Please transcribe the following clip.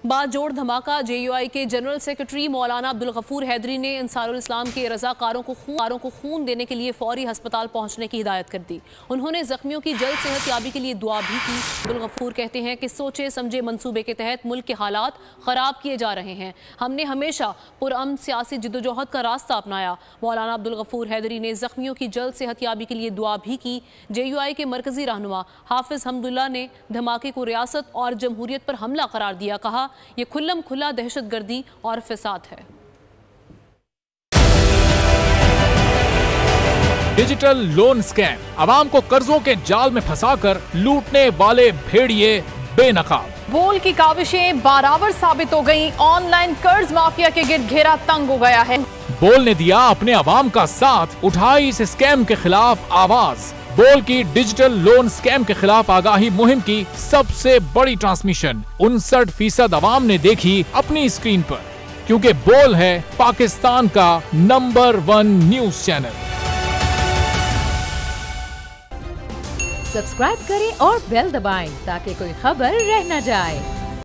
बाजोड़ धमाका। JUI के general secretary मौलाना अब्दुल गफूर हैदरी ने अंसारुल इस्लाम के रजाकारों को खून देने के लिए फौरी अस्पताल पहुंचने की हिदायत कर दी। उन्होंने जख्मियों की जल्द सेहतयाबी के लिए दुआ भी की। अब्दुल गफूर कहते हैं कि सोचे समझे मंसूबे के तहत मुल्क के हालात खराब किए जा रहे हैं। हमने हमेशा पुरअमन सियासी जिद्दोजहद का रास्ता अपनाया। मौलाना अब्दुल गफूर हैदरी ने जख्मियों की जल्द सेहतयाबी के लिए दुआ भी की। JUI के मरकजी रहनुमा हाफिज हमदुल्ला ने धमाके को रियासत और जमहूरियत पर हमला करार दिया। कहा, ये खुल्लम खुला दहशतगर्दी और फिसाद है। डिजिटल लोन स्कैम, आवाम को कर्जों के जाल में फंसाकर लूटने वाले भेड़िए बेनकाब। बोल की काविशें बारावर साबित हो गईं। ऑनलाइन कर्ज माफिया के गिर्द घेरा तंग हो गया है। बोल ने दिया अपने आवाम का साथ, उठाई इस स्कैम के खिलाफ आवाज। बोल की डिजिटल लोन स्कैम के खिलाफ आगाही मुहिम की सबसे बड़ी ट्रांसमिशन 59% आवाम ने देखी अपनी स्क्रीन पर, क्योंकि बोल है पाकिस्तान का नंबर 1 न्यूज चैनल। सब्सक्राइब करें और बेल दबाएं ताकि कोई खबर रह न जाए।